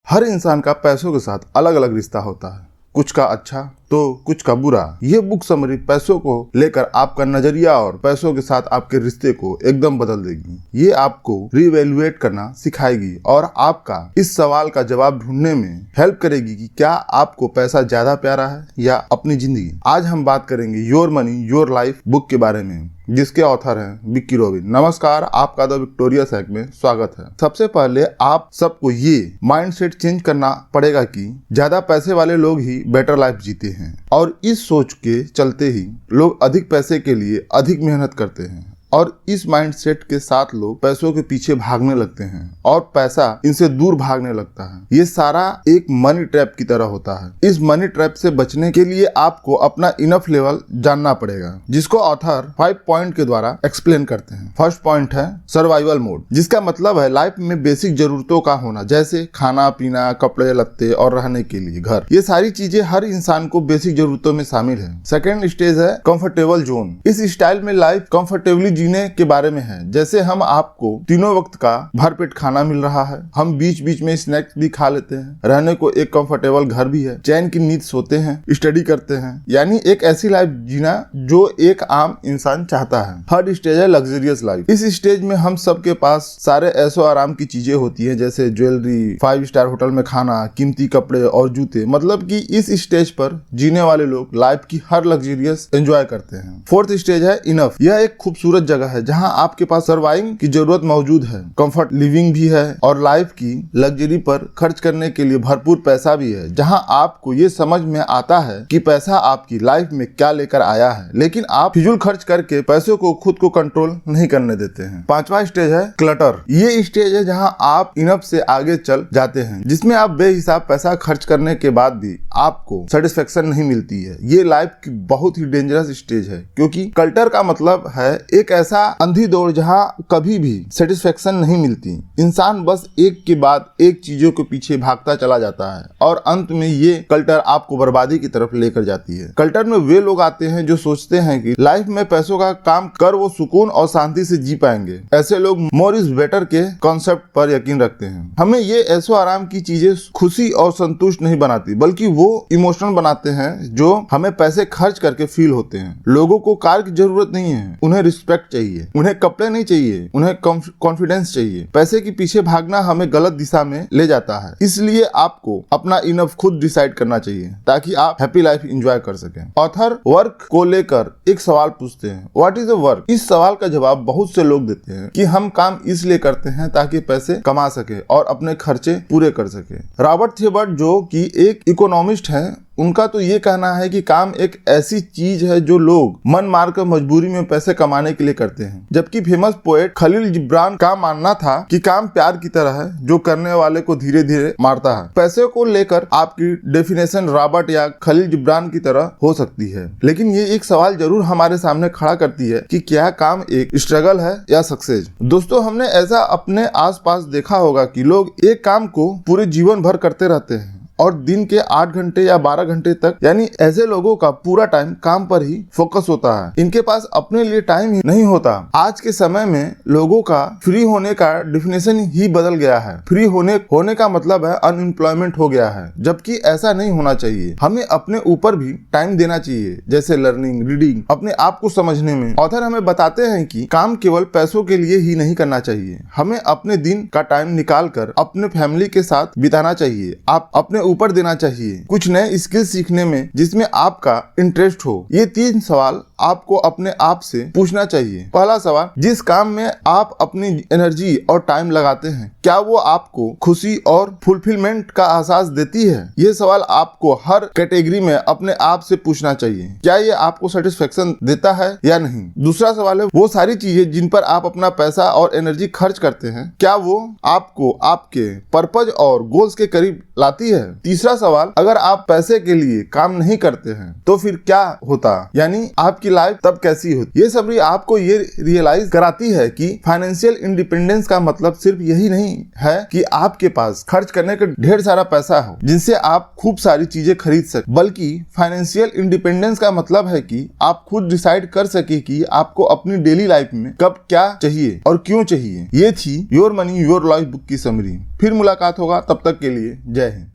हर इंसान का पैसों के साथ अलग अलग रिश्ता होता है, कुछ का अच्छा तो कुछ का बुरा। ये बुक समरी पैसों को लेकर आपका नजरिया और पैसों के साथ आपके रिश्ते को एकदम बदल देगी। ये आपको रिवैल्यूएट करना सिखाएगी और आपका इस सवाल का जवाब ढूंढने में हेल्प करेगी कि क्या आपको पैसा ज्यादा प्यारा है या अपनी जिंदगी। आज हम बात करेंगे your money your life book के बारे में, जिसके ऑथर हैं विक्की रॉबिन। नमस्कार, आपका द विक्टोरियस हैक में स्वागत है। सबसे पहले आप सबको ये माइंडसेट चेंज करना पड़ेगा कि ज्यादा पैसे वाले लोग ही बेटर लाइफ जीते हैं और इस सोच के चलते ही लोग अधिक पैसे के लिए अधिक मेहनत करते हैं और इस माइंडसेट के साथ लोग पैसों के पीछे भागने लगते हैं और पैसा इनसे दूर भागने लगता है। ये सारा एक मनी ट्रैप की तरह होता है। इस मनी ट्रैप से बचने के लिए आपको अपना इनफ लेवल जानना पड़ेगा, जिसको ऑथर 5 पॉइंट के द्वारा एक्सप्लेन करते हैं। फर्स्ट पॉइंट है सर्वाइवल मोड, जिसका मतलब है लाइफ में बेसिक जरूरतों का होना, जैसे खाना पीना, कपड़े लत्ते और रहने के लिए घर। ये सारी चीजें हर इंसान को बेसिक जरूरतों में शामिल है। सेकेंड स्टेज है कंफर्टेबल जोन। इस स्टाइल में लाइफ कंफर्टेबली जीने के बारे में है, जैसे हम आपको तीनों वक्त का भरपेट खाना मिल रहा है, हम बीच बीच में स्नैक्स भी खा लेते हैं, रहने को एक कंफर्टेबल घर भी है, चैन की नींद सोते हैं, स्टडी करते हैं, यानी एक ऐसी लाइफ जीना जो एक आम इंसान चाहता है। थर्ड स्टेज है लग्जरियस लाइफ। इस स्टेज में हम सबके पास सारे ऐशो आराम की चीजें होती है, जैसे ज्वेलरी, 5 स्टार होटल में खाना, कीमती कपड़े और जूते। मतलब कि इस स्टेज पर जीने वाले लोग लाइफ की हर लग्जरियस एंजॉय करते हैं। फोर्थ स्टेज है इनफ। यह एक खूबसूरत जगह है जहां आपके पास सर्वाइविंग की जरूरत मौजूद है, कंफर्ट लिविंग भी है और लाइफ की लग्जरी पर खर्च करने के लिए भरपूर पैसा भी है, जहां आपको ये समझ में आता है कि पैसा आपकी लाइफ में क्या लेकर आया है, लेकिन आप फिजूल खर्च करके पैसों को खुद को कंट्रोल नहीं करने देते हैं। पांचवा स्टेज है क्लटर। ये स्टेज है जहां आप इनफ से आगे चल जाते हैं, जिसमें आप बेहिसाब पैसा खर्च करने के बाद भी आपको सेटिस्फेक्शन नहीं मिलती है। ये लाइफ की बहुत ही डेंजरस स्टेज है, क्योंकि क्लटर का मतलब है एक ऐसा अंधी दौड़ जहां कभी भी सेटिस्फेक्शन नहीं मिलती। इंसान बस एक के बाद एक चीजों के पीछे भागता चला जाता है और अंत में ये कल्टर आपको बर्बादी की तरफ लेकर जाती है। कल्टर में वे लोग आते हैं जो सोचते हैं कि लाइफ में पैसों का काम कर वो सुकून और शांति से जी पाएंगे। ऐसे लोग मोर इज बेटर के कॉन्सेप्ट पर यकीन रखते हैं। हमें ये ऐशो आराम की चीजें खुशी और संतुष्ट नहीं बनाती, बल्कि वो इमोशनल बनाते हैं जो हमें पैसे खर्च करके फील होते हैं। लोगों को कार की जरूरत नहीं है, उन्हें रिस्पेक्ट चाहिए, उन्हें कपड़े नहीं चाहिए, उन्हें कॉन्फिडेंस चाहिए। पैसे के पीछे भागना हमें गलत दिशा में ले जाता है, इसलिए आपको अपना इनफ खुद डिसाइड करना चाहिए ताकि आप हैप्पी लाइफ एंजॉय कर सकें। ऑथर वर्क को लेकर एक सवाल पूछते हैं, व्हाट इज अ वर्क। इस सवाल का जवाब बहुत से लोग देते हैं कि हम काम इसलिए करते हैं ताकि पैसे कमा सके और अपने खर्चे पूरे कर सके। रॉबर्ट थिबर्ट, जो कि एक इकोनॉमिस्ट है, उनका तो ये कहना है कि काम एक ऐसी चीज है जो लोग मन मारकर मजबूरी में पैसे कमाने के लिए करते हैं। जबकि फेमस पोएट खलील जिब्रान का मानना था कि काम प्यार की तरह है जो करने वाले को धीरे धीरे मारता है। पैसे को लेकर आपकी डेफिनेशन रॉबर्ट या खलील जिब्रान की तरह हो सकती है, लेकिन ये एक सवाल जरूर हमारे सामने खड़ा करती है कि क्या काम एक स्ट्रगल है या सक्सेस। दोस्तों, हमने ऐसा अपने आसपास देखा होगा कि लोग एक काम को पूरे जीवन भर करते रहते हैं और दिन के 8 घंटे या 12 घंटे तक, यानी ऐसे लोगों का पूरा टाइम काम पर ही फोकस होता है। इनके पास अपने लिए टाइम ही नहीं होता। आज के समय में लोगों का फ्री होने का डेफिनेशन ही बदल गया है। फ्री होने का मतलब है अनएम्प्लॉयमेंट हो गया है, जबकि ऐसा नहीं होना चाहिए। हमें अपने ऊपर भी टाइम देना चाहिए, जैसे लर्निंग, रीडिंग, अपने आप को समझने में। ऑथर हमें बताते हैं कि काम केवल पैसों के लिए ही नहीं करना चाहिए। हमें अपने दिन का टाइम निकाल कर अपने फैमिली के साथ बिताना चाहिए। आप अपने ऊपर देना चाहिए, कुछ नए स्किल सीखने में जिसमें आपका इंटरेस्ट हो। ये 3 सवाल आपको अपने आप से पूछना चाहिए। पहला सवाल, जिस काम में आप अपनी एनर्जी और टाइम लगाते हैं, क्या वो आपको खुशी और फुलफिलमेंट का एहसास देती है। ये सवाल आपको हर कैटेगरी में अपने आप से पूछना चाहिए। क्या ये आपको सेटिस्फेक्शन देता है या नहीं। दूसरा सवाल है, वो सारी चीजें जिन पर आप अपना पैसा और एनर्जी खर्च करते हैं, क्या वो आपको आपके पर्पज और गोल्स के करीब लाती है। तीसरा सवाल, अगर आप पैसे के लिए काम नहीं करते हैं तो फिर क्या होता, यानी आपकी लाइफ तब कैसी होती। ये समरी आपको ये रियलाइज कराती है कि फाइनेंशियल इंडिपेंडेंस का मतलब सिर्फ यही नहीं है कि आपके पास खर्च करने का ढेर सारा पैसा हो जिनसे आप खूब सारी चीजें खरीद सके, बल्कि फाइनेंशियल इंडिपेंडेंस का मतलब है कि आप खुद डिसाइड कर सके कि आपको अपनी डेली लाइफ में कब क्या चाहिए और क्यों चाहिए। ये थी your money your life book की समरी। फिर मुलाकात होगा, तब तक के लिए जय हिंद।